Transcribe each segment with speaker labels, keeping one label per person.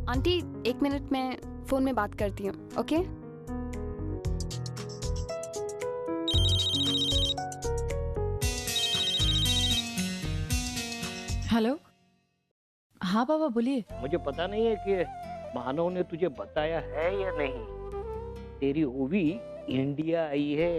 Speaker 1: Aunty 1 minute में phone में बात करती हूँ, ओके?
Speaker 2: हेलो। हाँ बाबा बोलिए।
Speaker 3: मुझे पता नहीं है कि मानव ने तुझे बताया है या नहीं, तेरी ओवी इंडिया आई है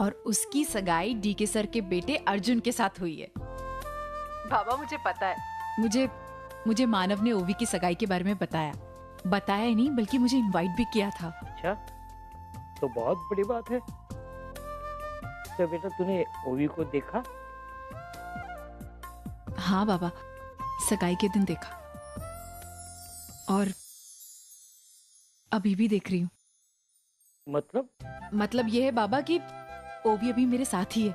Speaker 2: और उसकी सगाई डीके सर के बेटे अर्जुन के साथ हुई है। बाबा मुझे पता है। मुझे मानव ने ओवी की सगाई के बारे में बताया ही नहीं बल्कि मुझे इनवाइट भी किया था।
Speaker 3: अच्छा, तो बहुत बड़ी बात है। तो बेटा तूने ओवी को देखा?
Speaker 2: हाँ बाबा, सगाई के दिन देखा और अभी भी देख रही हूँ। मतलब ये है बाबा कि ओवी अभी मेरे साथ ही है।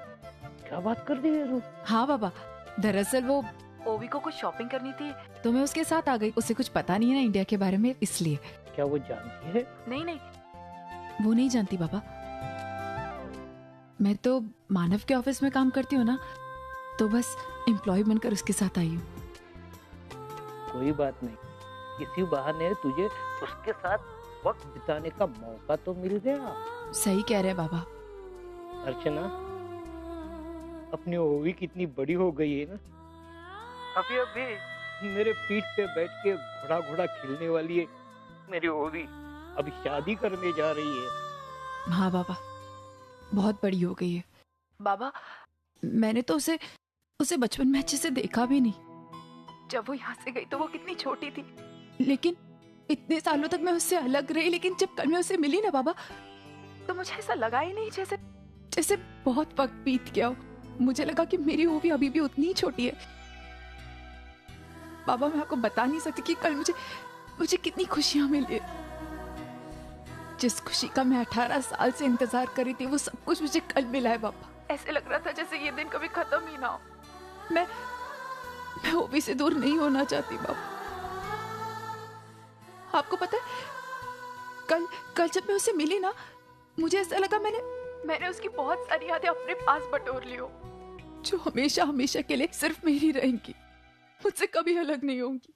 Speaker 3: क्या बात कर रही है तू?
Speaker 2: हाँ बाबा, दरअसल वो ओवी को कुछ शॉपिंग करनी थी तो मैं उसके साथ आ गई। उसे कुछ पता नहीं है ना इंडिया के बारे में, इसलिए।
Speaker 3: क्या वो जानती है?
Speaker 2: नहीं, वो नहीं जानती बाबा। मैं तो मानव के ऑफिस में काम करती हूँ ना, तो बस एम्प्लॉय बनकर उसके साथ आई हूँ।
Speaker 3: कोई बात नहीं, किसी बहाने तुझे उसके साथ वक्त बिताने का मौका तो मिल गया।
Speaker 2: सही कह रहे हैं बाबा।
Speaker 3: अर्चना, अपनी ओवी कितनी बड़ी हो गई है ना। अभी मेरे पीठ पे बैठ के घोड़ा खेलने वाली है मेरी ओवी। अभी शादी करने जा रही है।
Speaker 2: हाँ बाबा, बहुत बड़ी हो गई है। बाबा, मैंने तो उसे बचपन में अच्छे से देखा भी नहीं। जब वो यहाँ से गई तो वो कितनी छोटी थी, लेकिन इतने सालों तक मैं उससे अलग रही। लेकिन जब कल मैं उससे मिली ना बाबा, तो मुझे ऐसा लगा ही नहीं जैसे बहुत वक्त बीत गया हो। मुझे लगा कि मेरी ओवी अभी भी उतनी ही छोटी है। बाबा, मैं आपको बता नहीं सकती कि कल मुझे कितनी खुशियां मिली। जिस खुशी का मैं 18 साल से इंतजार कर रही थी, वो सब कुछ मुझे कल मिला है बाबा। ऐसे लग रहा था जैसे ये दिन कभी खत्म ही ना हो। मैं ओवी से दूर नहीं होना चाहती बाबा। आपको पता है, कल जब मैं उससे मिली ना, मुझे ऐसा लगा मैंने उसकी बहुत सारी यादें अपने पास बटोर ली हो, जो हमेशा के लिए सिर्फ मेरी रहेंगी, मुझसे कभी अलग नहीं होंगी।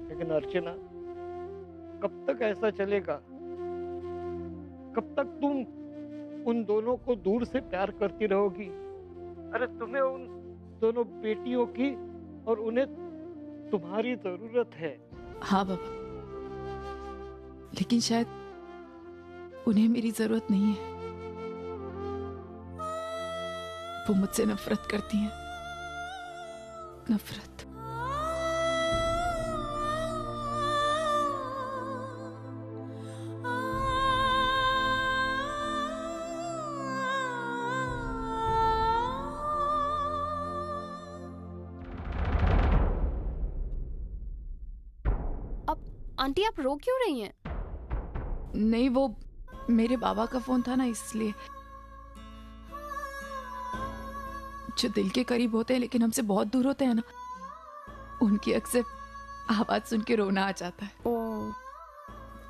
Speaker 3: लेकिन अर्चना, कब तक ऐसा चलेगा? कब तक तुम उन दोनों को दूर से प्यार करती रहोगी? अरे तुम्हें उन दोनों बेटियों की और उन्हें तुम्हारी जरूरत है।
Speaker 2: हाँ बाबा, लेकिन शायद उन्हें मेरी जरूरत नहीं है। वो मुझसे नफरत करती हैं। नफरत।
Speaker 1: आंटी आप रो क्यों रही हैं?
Speaker 2: नहीं, वो मेरे बाबा का फोन था ना, इसलिए। जो दिल के करीब होते हैं लेकिन हमसे बहुत दूर होते हैं ना, उनकी अक्सर आवाज सुन के रोना आ जाता है।
Speaker 1: ओह,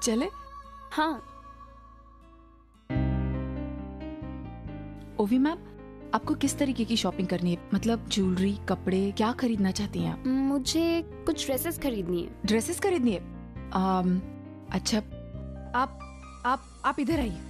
Speaker 2: चले?
Speaker 1: हाँ।
Speaker 2: ओवी मैम, आपको किस तरीके की शॉपिंग करनी है? मतलब ज्वेलरी, कपड़े, क्या खरीदना चाहती हैं आप?
Speaker 1: मुझे कुछ ड्रेसेस खरीदनी है।
Speaker 2: ड्रेसेस खरीदनी है? अच्छा, आप इधर आइए।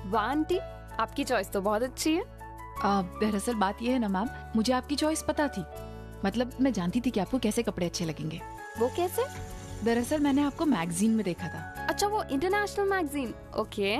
Speaker 1: वाह आंटी, आपकी चॉइस तो बहुत अच्छी है।
Speaker 2: दरअसल बात यह है ना मैम, मुझे आपकी चॉइस पता थी। मतलब मैं जानती थी कि आपको कैसे कपड़े अच्छे लगेंगे।
Speaker 1: वो कैसे?
Speaker 2: दरअसल मैंने आपको मैगजीन में देखा था।
Speaker 1: अच्छा, वो इंटरनेशनल मैगजीन। ओके।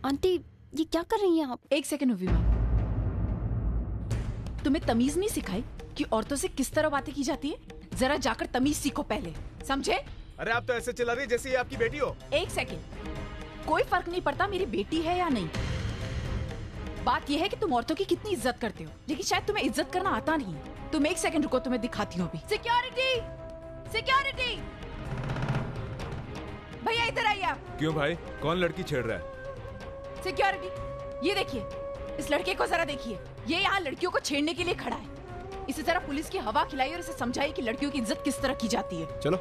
Speaker 1: आंटी ये क्या कर रही हैं आप?
Speaker 2: एक सेकंड उर्वी मैम, तुम्हें तमीज नहीं सिखाई कि औरतों से किस तरह बातें की जाती है? जरा जाकर तमीज सीखो पहले, समझे?
Speaker 4: अरे आप तो ऐसे चिल्ला रही है जैसे ये आपकी बेटी हो।
Speaker 2: एक सेकंड, कोई फर्क नहीं पड़ता मेरी बेटी है या नहीं। बात यह है कि तुम औरतों की कितनी इज्जत करते हो, लेकिन शायद तुम्हें इज्जत करना आता नहीं। तुम एक सेकंड रुको, तुम्हें दिखाती हूँ अभी। सिक्योरिटी, सिक्योरिटी, भैया इधर आइए आप।
Speaker 4: क्यों भाई, कौन लड़की छेड़ रहा है?
Speaker 2: सिक्योरिटी, ये देखिए, इस लड़के को जरा देखिए, ये यहाँ लड़कियों को छेड़ने के लिए खड़ा है। इसे जरा पुलिस की हवा खिलाई और इसे समझाइए कि लड़कियों की इज्जत किस तरह की जाती है।
Speaker 4: चलो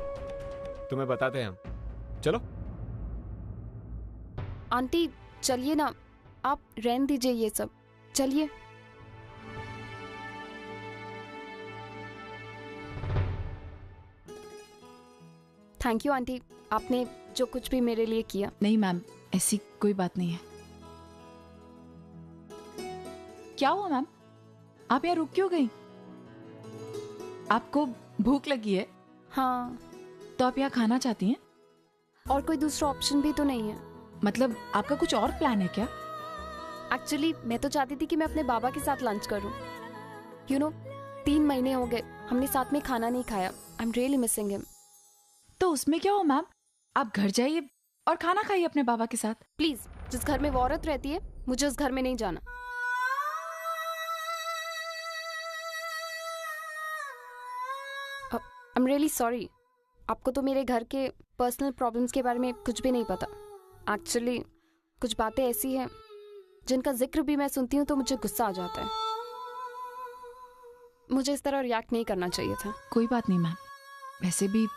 Speaker 4: तुम्हें बताते हैं हम, चलो।
Speaker 1: आंटी चलिए ना, आप रहने दीजिए ये सब, चलिए। थैंक यू आंटी, आपने जो कुछ भी मेरे लिए किया।
Speaker 2: नहीं मैम, ऐसी कोई बात नहीं है। क्या हुआ मैम, आप यहाँ रुक क्यों गई? आपको भूख लगी है?
Speaker 1: हाँ।
Speaker 2: तो आप यहाँ खाना चाहती हैं?
Speaker 1: और कोई दूसरा ऑप्शन भी तो नहीं है।
Speaker 2: मतलब आपका कुछ और प्लान है क्या?
Speaker 1: एक्चुअली मैं तो चाहती थी कि मैं अपने बाबा के साथ लंच करूं। यू नो 3 महीने हो गए हमने साथ में खाना नहीं खाया। I am really missing him.
Speaker 2: तो उसमें क्या हो मैम, आप घर जाइए और खाना खाइए अपने बाबा के साथ।
Speaker 1: प्लीज, जिस घर में वो औरत रहती है मुझे उस घर में नहीं जाना। आई एम रियली सॉरी, आपको तो मेरे घर के पर्सनल प्रॉब्लम्स के बारे में कुछ भी नहीं पता। एक्चुअली कुछ बातें ऐसी हैं जिनका जिक्र भी मैं सुनती हूँ तो मुझे गुस्सा आ जाता है। मुझे इस तरह रिएक्ट नहीं करना चाहिए था।
Speaker 2: कोई बात नहीं मैम, वैसे भी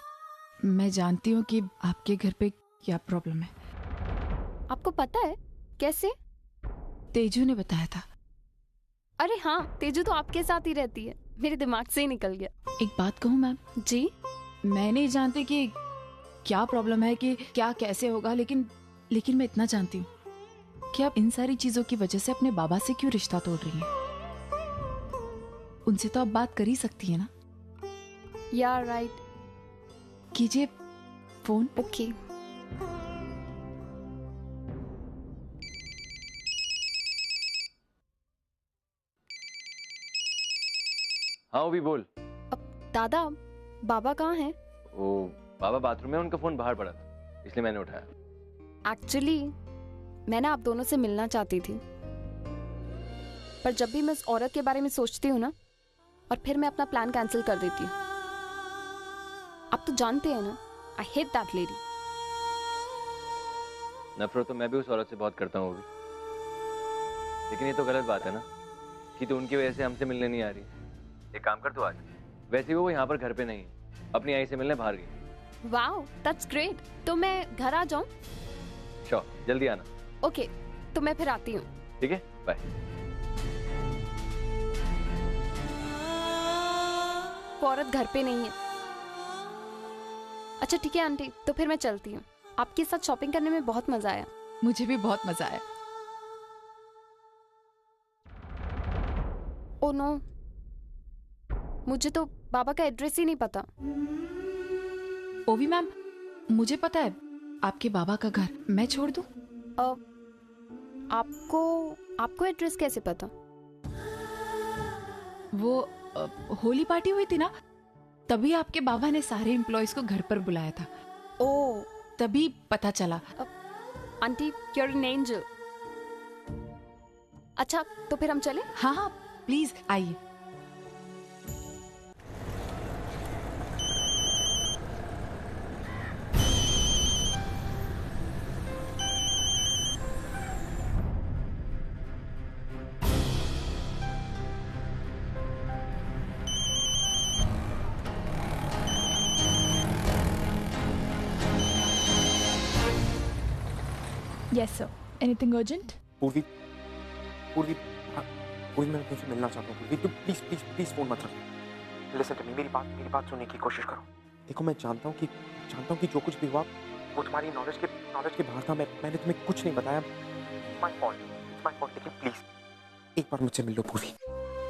Speaker 2: मैं जानती हूँ कि आपके घर पे क्या प्रॉब्लम है।
Speaker 1: आपको पता है कैसे?
Speaker 2: तेजू ने बताया था।
Speaker 1: अरे हाँ, तेजू तो आपके साथ ही रहती है, मेरे दिमाग से ही निकल गया।
Speaker 2: एक बात कहूँ मैम?
Speaker 1: जी।
Speaker 2: मैं नहीं जानती कि क्या प्रॉब्लम है, कि क्या कैसे होगा, लेकिन मैं इतना जानती हूँ कि आप इन सारी चीजों की वजह से अपने बाबा से क्यों रिश्ता तोड़ रही हैं। उनसे तो आप बात कर ही सकती है ना।
Speaker 1: या राइट।
Speaker 2: कीजिए फोन।
Speaker 1: ओके।
Speaker 5: हाँ वो भी बोल।
Speaker 1: अब दादा, बाबा कहाँ हैं?
Speaker 5: वो बाबा बाथरूम में, उनका फोन बाहर पड़ा था इसलिए मैंने उठाया।
Speaker 1: एक्चुअली मैं ना आप दोनों से मिलना चाहती थी, पर जब भी मैं उस औरत के बारे में सोचती हूँ ना, और फिर मैं अपना प्लान कैंसिल कर देती हूँ। आप तो जानते हैं ना, आई हेट दैट लेडी।
Speaker 5: नफरत तो मैं भी उस औरत से बहुत करता हूँ भी, लेकिन ये तो गलत बात है ना कि तू उनकी वजह से हमसे मिलने नहीं आ रही। एक काम कर, तू आज। वैसे वो यहाँ पर घर पे नहीं है, अपनी आई से मिलने बाहर गई।
Speaker 1: Wow, that's great. तो मैं घर आ जाऊँ?
Speaker 5: श्योर, जल्दी आना।
Speaker 1: ओके, तो मैं फिर आती हूँ।
Speaker 5: ठीक है, बाय।
Speaker 1: वो औरत घर पे नहीं है। अच्छा ठीक है आंटी, तो फिर मैं चलती हूँ। आपके साथ शॉपिंग करने में बहुत मजा आया।
Speaker 2: मुझे भी बहुत मजा आया।
Speaker 1: ओ नो, मुझे तो बाबा का एड्रेस ही नहीं पता।
Speaker 2: ओवी मैम, मुझे पता है आपके बाबा का घर। मैं छोड़ दूं?
Speaker 1: आपको एड्रेस कैसे पता?
Speaker 2: वो होली पार्टी हुई थी ना, तभी आपके बाबा ने सारे एम्प्लॉयज को घर पर बुलाया था।
Speaker 1: ओ,
Speaker 2: तभी पता चला।
Speaker 1: Aunty, you're an angel। अच्छा, तो फिर हम चले?
Speaker 2: हाँ हाँ, प्लीज आइए।
Speaker 6: Yes, sir. Anything urgent?
Speaker 7: पूर्वी, मैं तुमसे मिलना चाहता हूँ। पूर्वी, तुम प्लीज फोन मत रखो। लिसन टू मी, मेरी बात सुनने की कोशिश करो। देखो, मैं जानता हूँ कि जो कुछ भी हुआ वो तुम्हारी नॉलेज के बाहर था। मैंने तुम्हें कुछ नहीं बताया। My fault. लेकिन प्लीज एक बार मुझसे मिल लो पूर्वी।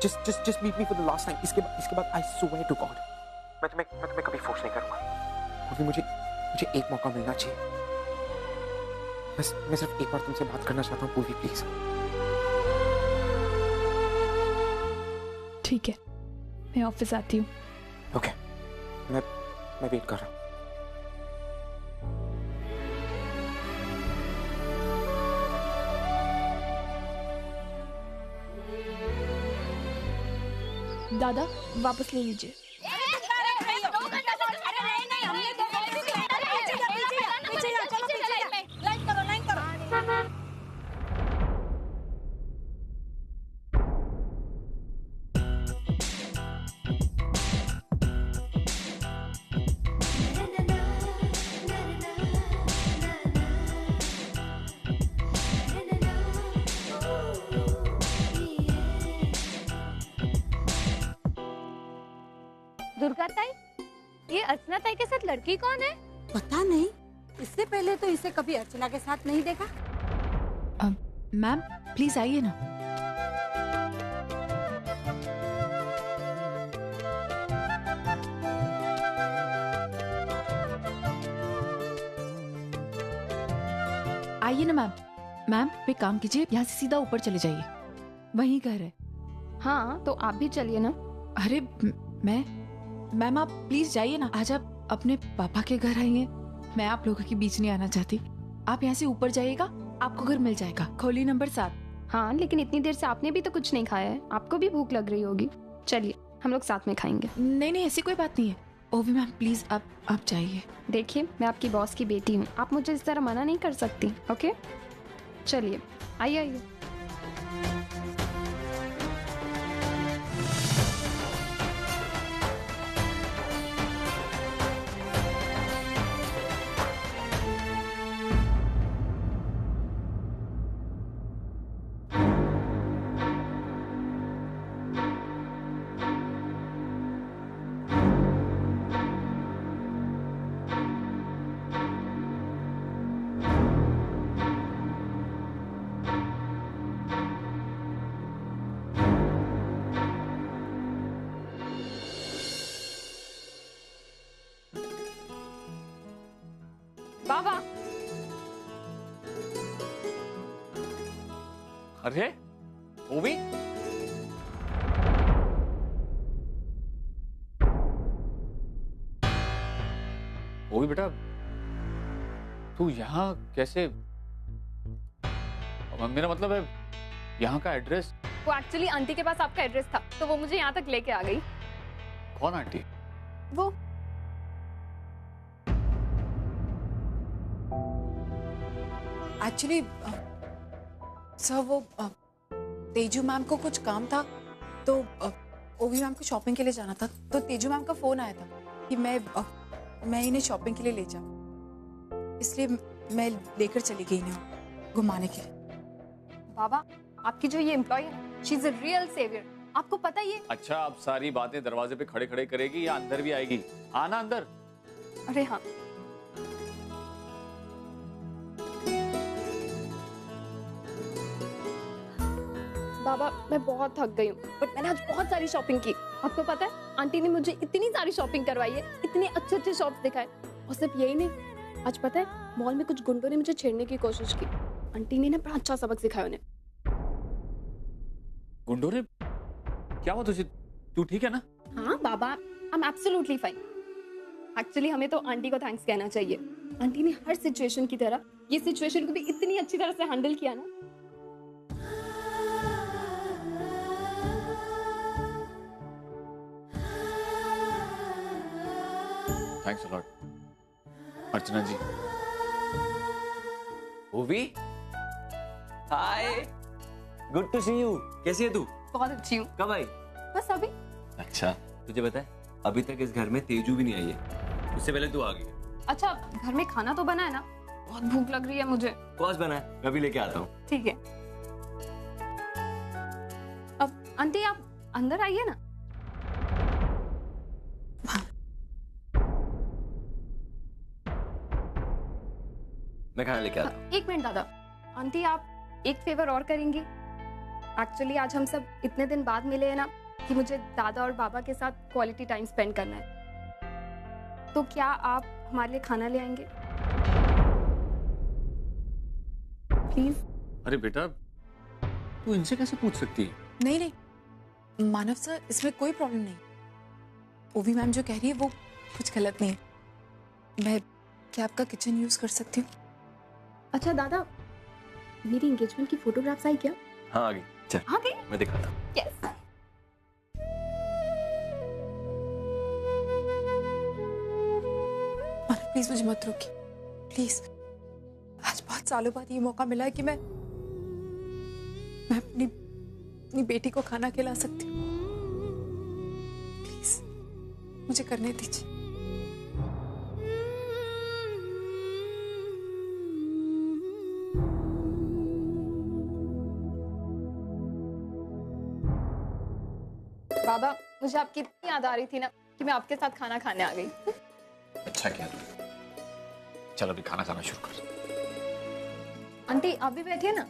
Speaker 7: Just meet me for the last time। इसके बाद I swear to God, मैं तुम्हें कभी फोर्स नहीं करूँगा। पूर्वी, मुझे एक मौका मिलना चाहिए। मैं सिर्फ एक बार तुमसे बात करना चाहता हूँ पूर्वी, प्लीज।
Speaker 6: ठीक है, मैं ऑफिस आती हूँ।
Speaker 7: ओके, मैं वेट कर रहा हूँ।
Speaker 6: दादा वापस ले लीजिए।
Speaker 8: दुर्गा ताई, ये अर्चना ताई के साथ लड़की कौन है?
Speaker 9: पता नहीं, इससे पहले तो इसे कभी अर्चना के साथ नहीं देखा।
Speaker 2: मैम प्लीज आइए ना। आइए ना मैम। मैम एक काम कीजिए, यहाँ से सीधा ऊपर चले जाइए, वहीं घर है।
Speaker 1: हाँ तो आप भी चलिए ना।
Speaker 2: अरे मैम आप प्लीज जाइए ना। आज आप अपने पापा के घर आई हैं, मैं आप लोगों के बीच नहीं आना चाहती। आप यहाँ से ऊपर जाइएगा, आपको घर मिल जाएगा, खोली नंबर 7।
Speaker 1: हाँ लेकिन इतनी देर से आपने भी तो कुछ नहीं खाया है, आपको भी भूख लग रही होगी। चलिए हम लोग साथ में खाएंगे।
Speaker 2: नहीं ऐसी कोई बात नहीं है। ओवी मैम प्लीज आप जाइए।
Speaker 1: देखिए मैं आपकी बॉस की बेटी हूँ, आप मुझे इस तरह मना नहीं कर सकती। ओके चलिए, आइए आइए। बाबा,
Speaker 5: अरे ओवी, ओवी बेटा तू यहाँ कैसे? मेरा मतलब है यहाँ का एड्रेस।
Speaker 1: वो एक्चुअली आंटी के पास आपका एड्रेस था तो वो मुझे यहाँ तक लेके आ गई।
Speaker 5: कौन आंटी?
Speaker 1: वो
Speaker 2: एक्चुअली सर वो तेजू मैम को कुछ काम था तो ओवी मैम को शॉपिंग के लिए जाना था, तो तेजू मैम का फोन आया था कि मैं इन्हें शॉपिंग के लिए ले जाऊं, इसलिए मैं लेकर चली गई इन्हें घुमाने के लिए।
Speaker 1: बाबा, आपकी जो ये एम्प्लॉय है, she is a real saviour. आपको पता ही है।
Speaker 5: अच्छा, अब सारी बातें दरवाजे पे खड़े खड़े करेगी या अंदर भी आएगी? आना अंदर।
Speaker 1: अरे हाँ, बाबा मैं बहुत थक गई हूँ, बट मैंने आज बहुत सारी शॉपिंग की। आपको पता है आंटी ने मुझे इतनी सारी शॉपिंग करवाई है, इतने अच्छे अच्छे शॉप्स दिखाए। और सिर्फ यही नहीं, आज पता है मॉल में कुछ गुंडों ने मुझे छेड़ने की कोशिश की। आंटी ने ना बड़ा अच्छा सबक सिखाया उन्हें।
Speaker 5: गुंडों ने? क्या हुआ तुझे? तू ठीक है ना?
Speaker 1: हाँ बाबा, I am absolutely fine. Actually हमें तो आंटी को थैंक्स कहना चाहिए। आंटी ने हर सिचुएशन की तरह ये सिचुएशन को भी इतनी अच्छी तरह से हैंडल किया ना।
Speaker 5: थैंक्स अ लॉट अर्चना जी। ओवी,
Speaker 10: हाय, गुड टू सी यू। कैसी है तू?
Speaker 1: बहुत अच्छी हूँ।
Speaker 10: कब आई?
Speaker 1: बस अभी।
Speaker 10: अच्छा, तुझे पता है अभी तक इस घर में तेजू भी नहीं आई है, उससे पहले तू आ गई।
Speaker 1: अच्छा, घर में खाना तो बना है ना? बहुत भूख लग रही है मुझे।
Speaker 10: कौन बना है? मैं भी लेके आता हूँ।
Speaker 1: ठीक है। अब आंटी आप अंदर आइए ना।
Speaker 10: मैं खाना लेके आता हूँ।
Speaker 1: एक मिनट दादा, आंटी आप एक फेवर और करेंगी? एक्चुअली आज हम सब इतने दिन बाद मिले हैं ना कि मुझे दादा और बाबा के साथ क्वालिटी टाइम स्पेंड करना है, तो क्या आप हमारे लिए खाना ले आएंगे?
Speaker 6: प्लीज।
Speaker 10: अरे बेटा, तू इनसे कैसे पूछ सकती है?
Speaker 2: नहीं नहीं मानव सर, इसमें कोई प्रॉब्लम नहीं। ओवी मैम जो कह रही है वो कुछ गलत नहीं है। मैं क्या आपका किचन यूज कर सकती हूँ?
Speaker 1: अच्छा दादा, मेरी एंगेजमेंट की फोटोग्राफ्स आई क्या?
Speaker 10: हाँ, आ गई। चल,
Speaker 1: आ गई?
Speaker 10: मैं दिखाता हूँ।
Speaker 1: यस।
Speaker 2: मानव प्लीज मुझे मत रोकिए, प्लीज। आज बहुत सालों बाद ये मौका मिला है कि मैं अपनी बेटी को खाना खिला सकती हूँ। प्लीज मुझे करने दीजिए।
Speaker 1: बाबा, मुझे आपकी इतनी याद आ रही थी ना कि मैं आपके साथ खाना खाने आ गई।
Speaker 11: अच्छा किया तूने। चल अभी खाना खाना शुरू कर।
Speaker 1: आंटी आप भी बैठिए ना।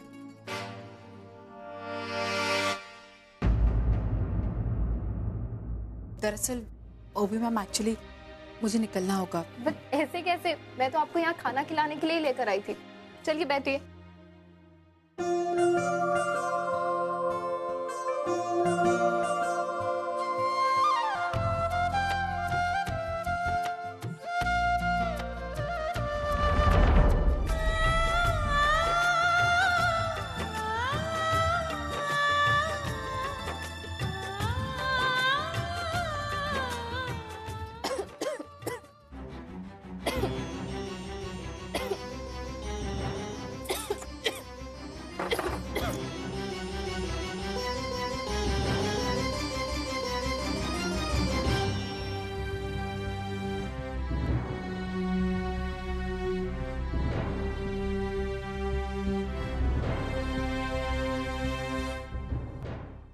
Speaker 2: दरअसल ओवी मैम एक्चुअली मुझे निकलना होगा।
Speaker 1: बट ऐसे कैसे? मैं तो आपको यहाँ खाना खिलाने के लिए लेकर आई थी। चलिए बैठिए।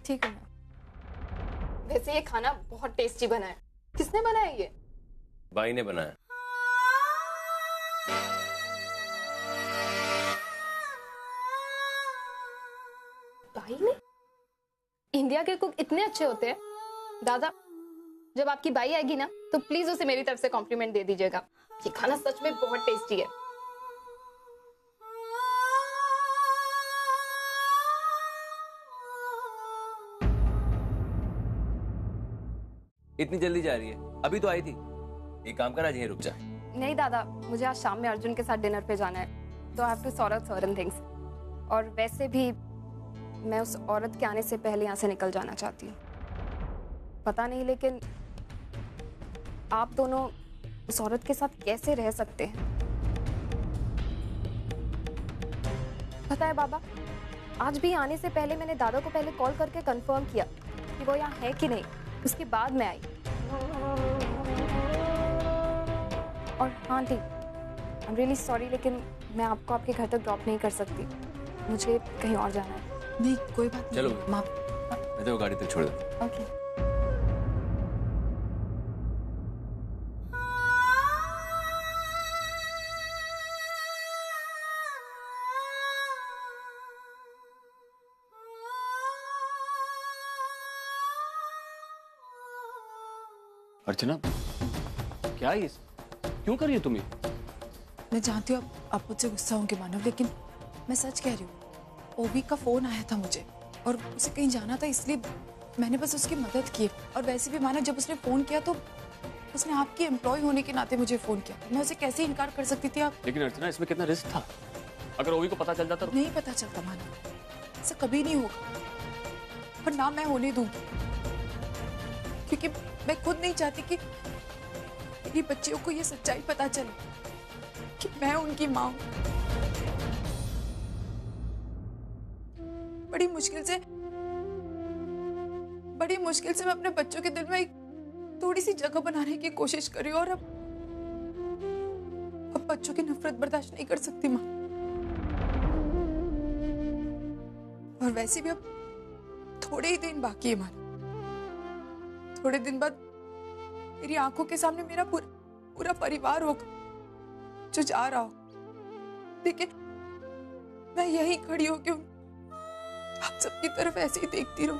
Speaker 1: ठीक है। वैसे ये खाना बहुत टेस्टी बना है। किसने बनाया ये?
Speaker 5: भाई ने बनाया।
Speaker 1: भाई ने? इंडिया के कुक इतने अच्छे होते हैं। दादा, जब आपकी बाई आएगी ना तो प्लीज उसे मेरी तरफ से कॉम्प्लीमेंट दे दीजिएगा। ये खाना सच में बहुत टेस्टी है।
Speaker 5: इतनी जल्दी जा रही है? अभी तो आई थी। एक काम कर, आज यहीं रुक जा।
Speaker 1: नहीं दादा, मुझे आज शाम में अर्जुन के साथ डिनर पे जाना है, तो I have to sort out certain things. और वैसे भी मैं उस औरत के आने से पहले यहाँ से निकल जाना चाहती हूँ। पता नहीं लेकिन आप दोनों उस औरत के साथ कैसे रह सकते हैं? पता है बाबा, आज भी आने से पहले मैंने दादा को पहले कॉल करके कंफर्म किया कि वो यहाँ है कि नहीं, उसके बाद मैं आई। और हाँ ठीक, आई एम रियली सॉरी, लेकिन मैं आपको आपके घर तक ड्रॉप नहीं कर सकती। मुझे कहीं और जाना है।
Speaker 2: नहीं कोई बात नहीं।
Speaker 5: चलो
Speaker 2: माँ,
Speaker 5: मैं तो गाड़ी तक छोड़ दूँ।
Speaker 1: ओके।
Speaker 10: अर्चना, क्या है ये? क्यों कर रही हो तुम ये?
Speaker 2: मैं जानती हूँ आप मुझसे गुस्सा होंगे मानव, लेकिन मैं सच कह रही हूँ। ओवी का फोन आया था मुझे और उसे कहीं जाना था, इसलिए मैंने बस उसकी मदद की। और वैसे भी मानव, जब उसने फोन किया तो उसने आपकी एम्प्लॉय होने के नाते मुझे फोन किया। मैं उसे कैसे इनकार कर सकती थी आप?
Speaker 10: लेकिन अर्चना, इसमें कितना रिस्क था। अगर ओवी को पता चल जाता तो?
Speaker 2: नहीं पता चलता मानव, ऐसा कभी नहीं होगा। और ना मैं होने दूंगी, क्योंकि मैं खुद नहीं चाहती कि मेरी बच्चियों को ये सच्चाई पता चले कि मैं उनकी माँ हूं। बड़ी मुश्किल से मैं अपने बच्चों के दिल में एक थोड़ी सी जगह बनाने की कोशिश करी, और अब बच्चों की नफरत बर्दाश्त नहीं कर सकती माँ। और वैसे भी अब थोड़े ही दिन बाकी है माँ। थोड़े दिन बाद मेरी आंखों के सामने मेरा पूरा परिवार होगा जो जा रहा हो, लेकिन मैं यहीं खड़ी होकर आप सबकी तरफ ऐसे ही देखती रहूं।